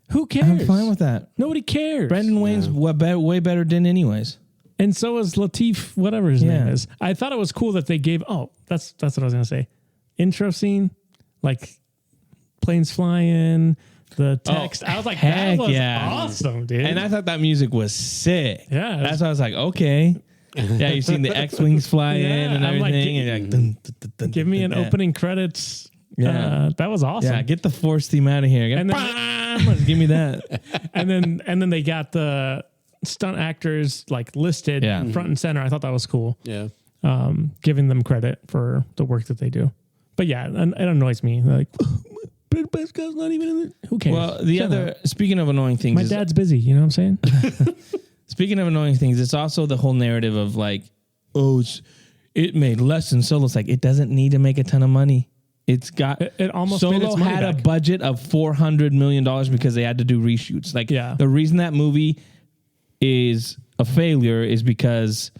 who cares? I'm fine with that. Nobody cares. Brendan Wayne's way better than anyways. And so is Lateef, whatever his Yeah. name is. I thought it was cool that they gave. Oh, that's what I was gonna say. Intro scene, like planes flying, the text. I was like, that heck was yeah. awesome, dude. And I thought that music was sick. Yeah, it was- That's why I was like, okay. Yeah, you've seen the X-Wings fly in Yeah, and I'm like, everything. And you're like, dun, dun, dun, dun, give me an dun, opening credits. Yeah. That was awesome. Yeah, get the Force theme out of here. And then- Bam! Give me that. and then they got the stunt actors like listed front and center. I thought that was cool. Yeah. Giving them credit for the work that they do. But yeah, it annoys me. Like, Pedro Pascal's not even in it. Who cares? Well, the Shut other, up. speaking of annoying things, My dad's busy. You know what I'm saying? speaking of annoying things, it's also the whole narrative of like, oh, it made less than Solo. It's like, it doesn't need to make a ton of money. It's got It almost made Solo its money had a back. budget of $400 million because they had to do reshoots. Like, Yeah. the reason that movie is a failure is because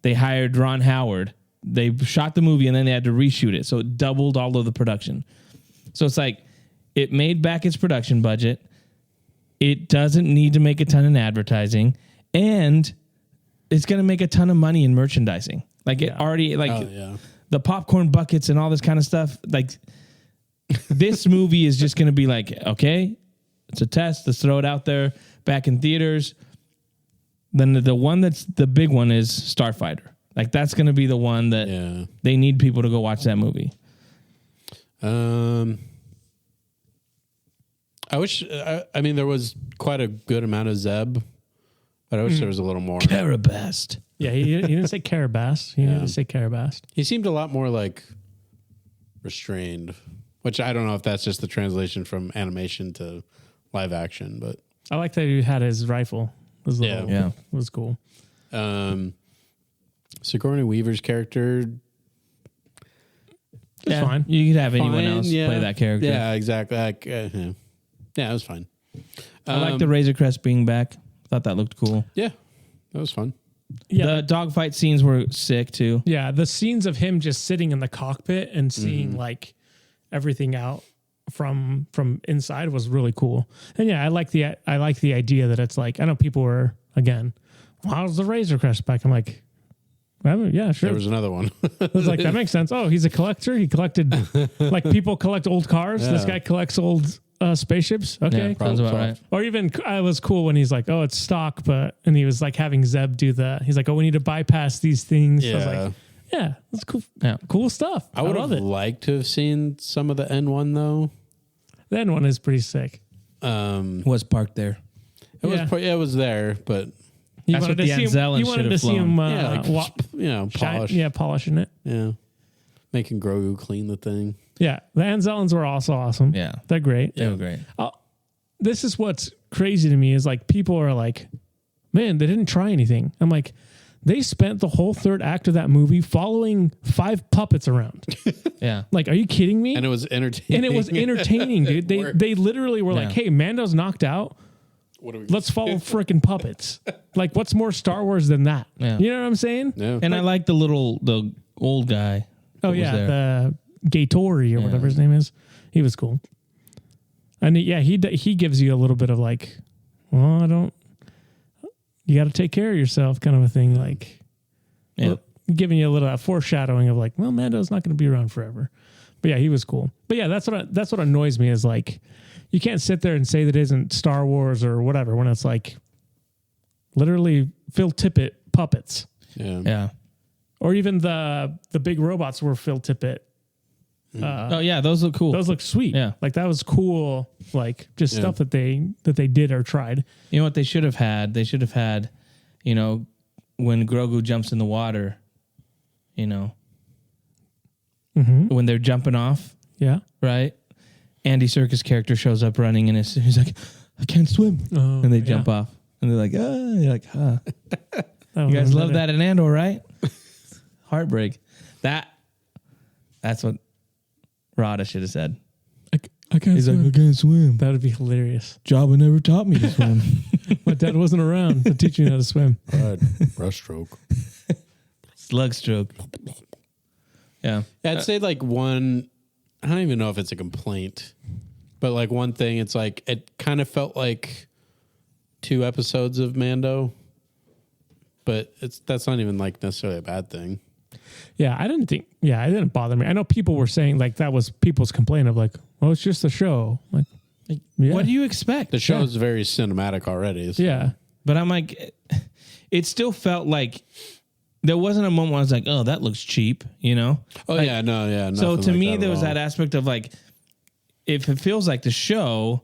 they hired Ron Howard. They shot the movie and then they had to reshoot it, so it doubled all of the production. So it's like, it made back its production budget. It doesn't need to make a ton in advertising, and it's going to make a ton of money in merchandising. Like, it already, like, Oh, yeah. the popcorn buckets and all this kind of stuff. Like, this movie is just going to be like, okay, it's a test. Let's throw it out there back in theaters. Then the one that's the big one is Starfighter. Like, that's going to be the one that Yeah. they need people to go watch that movie. I wish. I mean, there was quite a good amount of Zeb, but I wish there was a little more. Carabast. Yeah, he didn't say Carabas. He didn't say Carabas. He seemed a lot more like restrained, which I don't know if that's just the translation from animation to live action, but I like that he had his rifle. It was Yeah. It was cool. Sigourney Weaver's character. It's fine. You could have anyone Fine, else yeah. play that character. Yeah, exactly. Like, yeah, it was fine. I like the Razor Crest being back. Thought that looked cool. Yeah, that was fun. Yeah, The dogfight scenes were sick too. yeah. The scenes of him just sitting in the cockpit and seeing like everything out from inside was really cool. And yeah, I like the idea that it's like, I know people were again, how's the Razor Crest back? I'm like, well, yeah, sure. There was another one. I was like, that makes sense. Oh, he's a collector. He collected, like people collect old cars. This guy collects old spaceships. Okay, Yeah, sounds about right. Or even I was cool when he's like, "Oh, it's stock," and he was like having Zeb do he's like, "Oh, we need to bypass these things." Yeah. So I was like, "Yeah, that's cool. Yeah. Cool stuff." I would love have it. liked to have seen some of the N1 though. The end one is pretty sick. Was parked there. It was there, but You That's wanted what to the see him. Anzellans You wanted should to have see him. polish. Polishing it. Yeah, making Grogu clean the thing. Yeah, the Anzellans were also awesome. Yeah. They're great. They were great. This is what's crazy to me is like people are like, man, they didn't try anything. I'm like, they spent the whole third act of that movie following 5 puppets around. Yeah. Like, are you kidding me? And it was entertaining. And it was entertaining, dude. They literally were like, Yeah. hey, Mando's knocked out. Let's follow freaking puppets. Like, what's more Star Wars than that? Yeah. You know what I'm saying? Yeah. And I like the old guy. Oh, that was yeah. there. The Gatori or whatever his name is. He was cool. And he gives you a little bit of like, well, you got to take care of yourself kind of a thing. Like, giving you a little foreshadowing of like, well, Mando's not going to be around forever. But yeah, he was cool. But yeah, that's what annoys me is like, you can't sit there and say that isn't Star Wars or whatever when it's like literally Phil Tippett puppets. Yeah. Yeah. Or even the big robots were Phil Tippett. Oh yeah, those look cool. Those look sweet. Yeah. Like that was cool. Like just stuff that they did or tried. You know what they should have had? They should have had, when Grogu jumps in the water, when they're jumping off, Yeah. right? Andy Serkis' character shows up running and he's like, I can't swim. Oh, And they jump off. And they're like, you're like, huh. You guys love that in Andor, right? Heartbreak. That's what Rada should have said. I can't He's swim. like, I can't swim. That would be hilarious. Jabba never taught me to swim. My dad wasn't around to teach me how to swim. Brushstroke. Slug stroke. Yeah. I'd say like one, I don't even know if it's a complaint, but like one thing, it's like, it kind of felt like 2 episodes of Mando, but that's not even like necessarily a bad thing. Yeah, it didn't bother me. I know people were saying like that was people's complaint of like, well, it's just a show. Like, yeah. What do you expect? The show's very cinematic already. So. Yeah. But I'm like, it still felt like there wasn't a moment where I was like, oh, that looks cheap, Oh, like, yeah, no, yeah. So to like me, that there at was all. that aspect of like, if it feels like the show,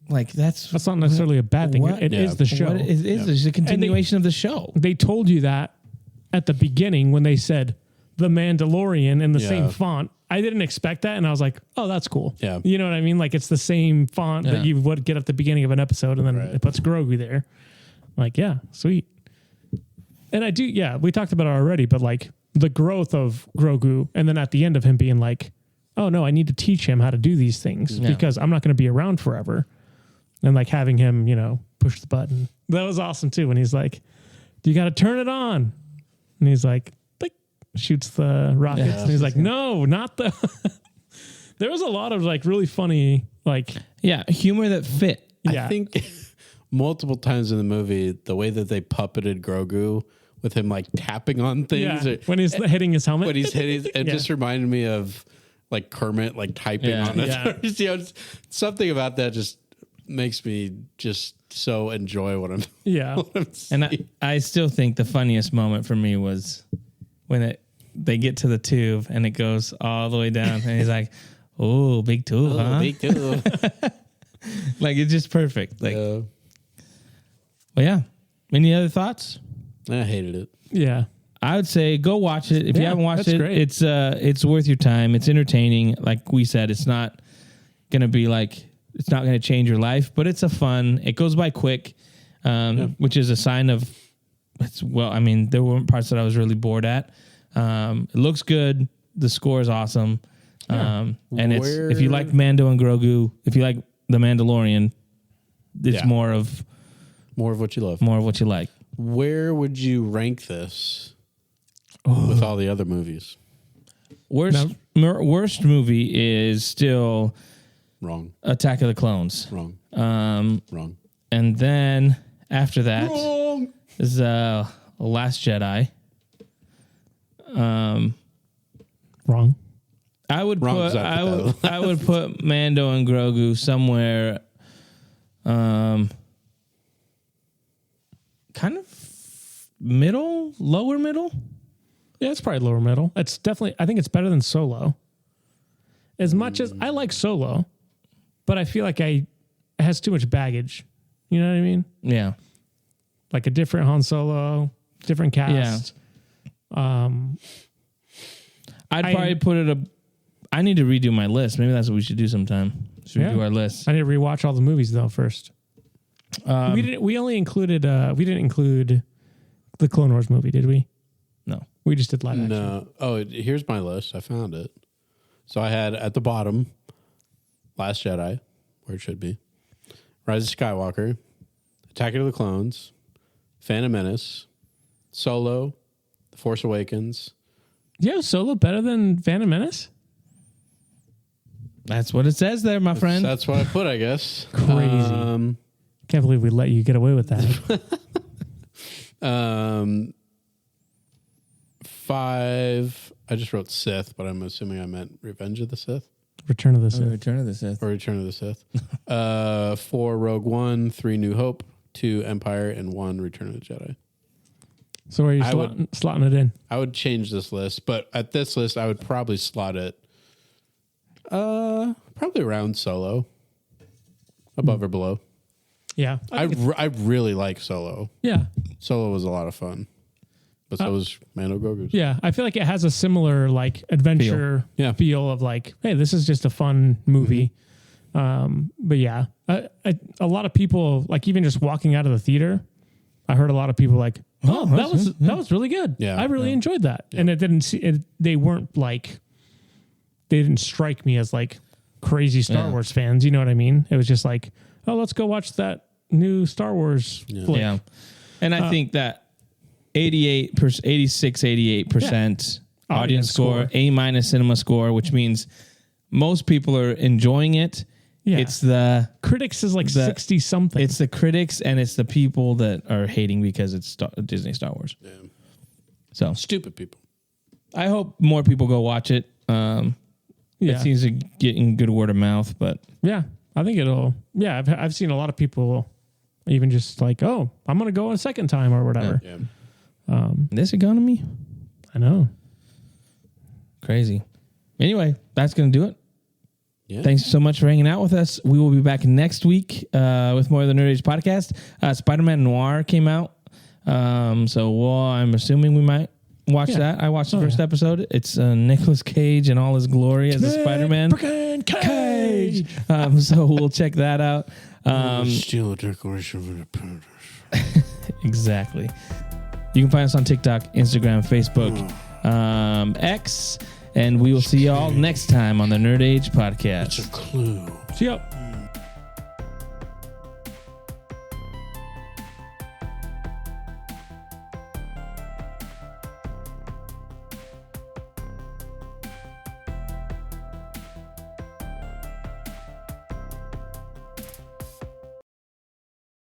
like that's not necessarily a bad thing. What? It is the show. It is it's a continuation of the show. They told you that at the beginning when they said the Mandalorian in the Yeah. same font. I didn't expect that, and I was like, "Oh, that's cool." Yeah. You know what I mean? Like it's the same font that you would get at the beginning of an episode, and then it puts Grogu there. Like, yeah, sweet. And I do, yeah. We talked about it already, but like the growth of Grogu, and then at the end of him being like, "Oh no, I need to teach him how to do these things because I'm not going to be around forever," and like having him, push the button. That was awesome too. When he's like, "You got to turn it on," and he's like, shoots the rockets, and he's like, "No, not the." There was a lot of like really funny, like humor that fit. Yeah. I think multiple times in the movie, the way that they puppeted Grogu with him like tapping on things when he's hitting his helmet, when he's hitting, it just reminded me of like Kermit like typing on it. Something about that just makes me just so enjoy what I'm. What I'm and I still think the funniest moment for me was when they get to the tube and it goes all the way down and he's like, "Oh, big tube, huh? Big tube." Like it's just perfect. Like, but yeah. Any other thoughts? I hated it. Yeah, I would say go watch it. If you haven't watched it, great. it's worth your time. It's entertaining. Like we said, it's not going to be like, it's not going to change your life, but it's a fun. It goes by quick, which is a sign of. There weren't parts that I was really bored at. It looks good. The score is awesome. And if you like Mando and Grogu, if you like The Mandalorian, it's more of what you love. More of what you like. Where would you rank this with all the other movies? Worst movie is still Wrong. Attack of the Clones. Wrong. Wrong. And then after that is Last Jedi. wrong. I would put Mando and Grogu somewhere, kind of lower middle. Yeah, it's probably lower middle. It's definitely. I think it's better than Solo. As much as I like Solo, but I feel like it has too much baggage. You know what I mean? Yeah. Like a different Han Solo, different cast. Yeah. I'd probably put it I need to redo my list. Maybe that's what we should do sometime. Should we do our list? I need to rewatch all the movies though first. We didn't include the Clone Wars movie, did we? No. We just did live action. No. Oh, here's my list. I found it. So I had at the bottom Last Jedi, where it should be. Rise of Skywalker, Attack of the Clones, Phantom Menace, Solo, The Force Awakens. Yeah, Solo better than Phantom Menace? That's what it says there, my friend. That's what I put, I guess. Crazy. Can't believe we let you get away with that. 5. I just wrote Sith, but I'm assuming I meant Revenge of the Sith. Return of the Sith. Return of the Sith. Or Return of the Sith. 4 Rogue One, 3 New Hope, 2 Empire, and 1 Return of the Jedi. So where are you slotting it in? I would change this list, but at this list, I would probably slot it probably around Solo. Above or below. Yeah. I really like Solo. Yeah. Solo was a lot of fun. But so was Mando Grogu. Yeah, I feel like it has a similar like adventure feel of like, hey, this is just a fun movie. But yeah, a lot of people, like even just walking out of the theater, I heard a lot of people like, oh, that was really good. Yeah, I really enjoyed that. Yeah. And it didn't they didn't strike me as like crazy Star Wars fans. You know what I mean? It was just like, oh, let's go watch that new Star Wars flick. Yeah. And I think that 88% audience score, A- cinema score, which means most people are enjoying it. Yeah. It's the critics is like 60 something. It's the critics and it's the people that are hating because it's Disney Star Wars. Yeah. So stupid people. I hope more people go watch it. It seems to getting good word of mouth, but yeah, I think it'll. Yeah, I've seen a lot of people even just like, oh, I'm gonna go a second time or whatever. Yeah. This economy, I know, crazy. Anyway, that's gonna do it. Yeah. Thanks so much for hanging out with us. We will be back next week with more of the Nerd Age podcast. Spider-Man Noir came out, so I'm assuming we might watch that. I watched the first episode. It's Nicolas Cage in all his glory as a Spider-Man. Cage. So we'll check that out. Steal a decoration from the paradise. Exactly. You can find us on TikTok, Instagram, Facebook, X, and we will see you all next time on the Nerd Age podcast. It's a clue. See ya.